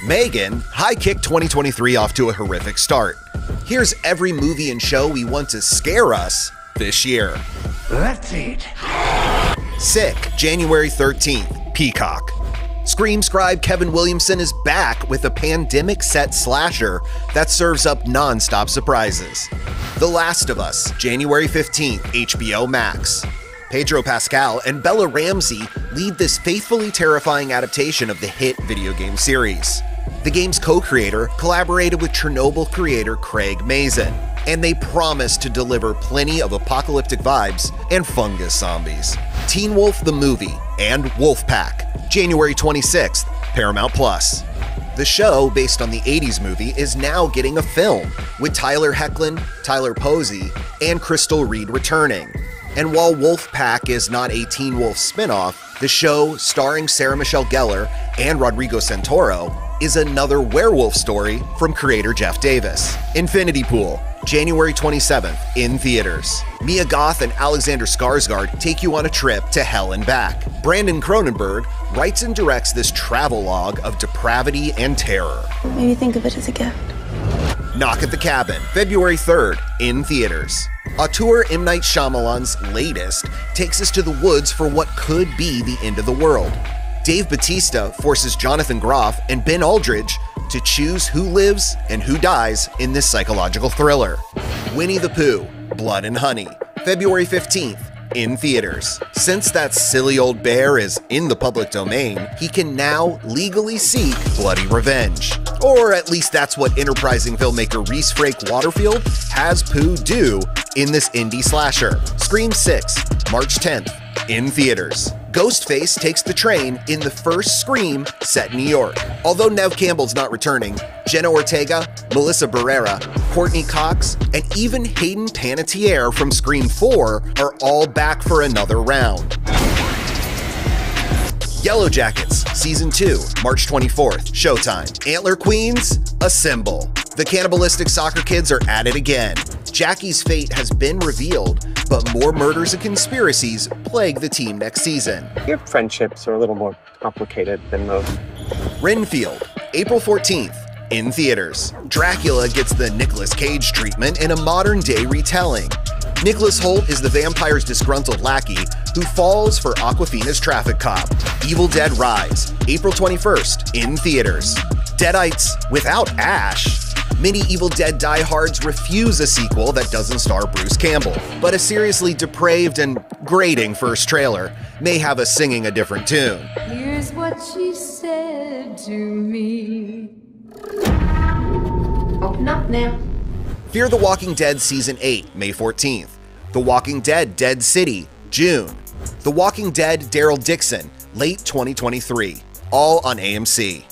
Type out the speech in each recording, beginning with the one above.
Megan, High Kick 2023 off to a horrific start. Here's every movie and show we want to scare us this year. Let's eat. Sick, January 13th, Peacock. Scream scribe Kevin Williamson is back with a pandemic-set slasher that serves up non-stop surprises. The Last of Us, January 15th, HBO Max. Pedro Pascal and Bella Ramsey lead this faithfully terrifying adaptation of the hit video game series. The game's co-creator collaborated with Chernobyl creator Craig Mazin, and they promise to deliver plenty of apocalyptic vibes and fungus zombies. Teen Wolf the Movie and Wolfpack, January 26th, Paramount+. The show, based on the 80s movie, is now getting a film, with Tyler Hoechlin, Tyler Posey, and Crystal Reed returning. And while Wolfpack is not a Teen Wolf spin-off, the show, starring Sarah Michelle Gellar and Rodrigo Santoro, is another werewolf story from creator Jeff Davis. Infinity Pool, January 27th, in theaters. Mia Goth and Alexander Skarsgård take you on a trip to hell and back. Brandon Cronenberg writes and directs this travelogue of depravity and terror. Maybe think of it as a gift. Knock at the Cabin, February 3rd, in theaters. Auteur M. Night Shyamalan's latest takes us to the woods for what could be the end of the world. Dave Bautista forces Jonathan Groff and Ben Aldridge to choose who lives and who dies in this psychological thriller. Winnie the Pooh, Blood and Honey, February 15th, in theaters. Since that silly old bear is in the public domain, he can now legally seek bloody revenge. Or at least that's what enterprising filmmaker Reese Frake Waterfield has Pooh do in this indie slasher. Scream 6, March 10th, in theaters. Ghostface takes the train in the first Scream set in New York. Although Neve Campbell's not returning, Jenna Ortega, Melissa Barrera, Courtney Cox, and even Hayden Panettiere from Scream 4 are all back for another round. Yellow Jackets, Season 2, March 24th, Showtime. Antler Queens, Assemble. The cannibalistic soccer kids are at it again. Jackie's fate has been revealed, but more murders and conspiracies plague the team next season. Your friendships are a little more complicated than most. Renfield, April 14th, in theaters. Dracula gets the Nicolas Cage treatment in a modern-day retelling. Nicholas Hoult is the vampire's disgruntled lackey who falls for Awkwafina's traffic cop. Evil Dead Rise, April 21st, in theaters. Deadites without Ash. Many Evil Dead diehards refuse a sequel that doesn't star Bruce Campbell, but a seriously depraved and grating first trailer may have us singing a different tune. Here's what she said to me. Open up now. Fear the Walking Dead Season 8, May 14th. The Walking Dead Dead City, June. The Walking Dead Daryl Dixon, late 2023, all on AMC.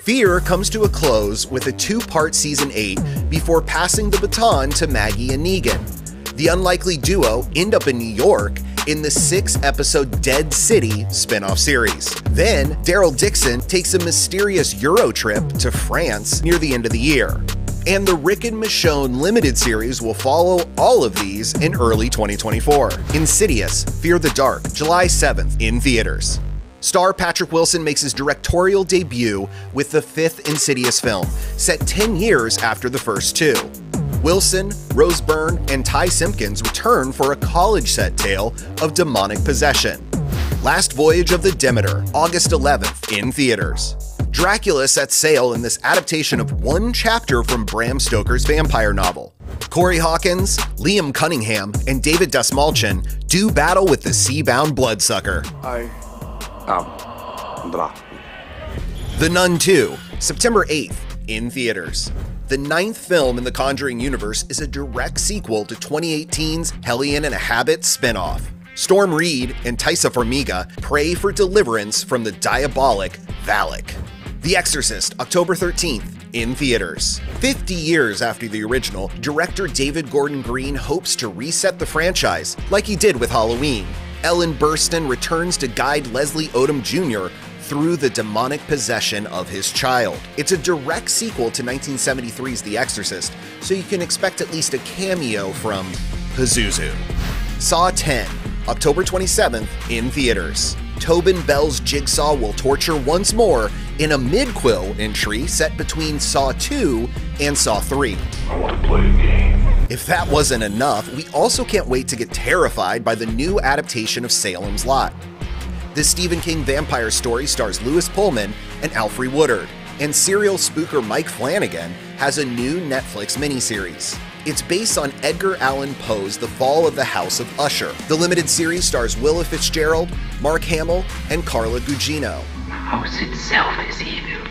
Fear comes to a close with a two-part Season 8 before passing the baton to Maggie and Negan. The unlikely duo end up in New York in the 6-episode Dead City spin-off series. Then, Daryl Dixon takes a mysterious Euro trip to France near the end of the year. And the Rick and Michonne limited series will follow all of these in early 2024. Insidious, Fear the Dark, July 7th, in theaters. Star Patrick Wilson makes his directorial debut with the 5th Insidious film, set 10 years after the first two. Wilson, Rose Byrne, and Ty Simpkins return for a college-set tale of demonic possession. Last Voyage of the Demeter, August 11th, in theaters. Dracula sets sail in this adaptation of one chapter from Bram Stoker's vampire novel. Corey Hawkins, Liam Cunningham, and David Dastmalchian do battle with the sea-bound bloodsucker. The Nun 2, September 8th, in theaters. The 9th film in the Conjuring universe is a direct sequel to 2018's Hellion and a Habit spinoff. Storm Reed and Taissa Farmiga pray for deliverance from the diabolic Valak. The Exorcist, October 13th, in theaters. 50 years after the original, director David Gordon Green hopes to reset the franchise, like he did with Halloween. Ellen Burstyn returns to guide Leslie Odom Jr. through the demonic possession of his child. It's a direct sequel to 1973's The Exorcist, so you can expect at least a cameo from Pazuzu. Saw 10, October 27th, in theaters. Tobin Bell's Jigsaw will torture once more in a mid-quill entry set between Saw 2 and Saw 3. I want to play a game. If that wasn't enough, we also can't wait to get terrified by the new adaptation of Salem's Lot. This Stephen King vampire story stars Lewis Pullman and Alfre Woodard, and serial spooker Mike Flanagan has a new Netflix miniseries. It's based on Edgar Allan Poe's The Fall of the House of Usher. The limited series stars Willa Fitzgerald, Mark Hamill, and Carla Gugino. The house itself is evil.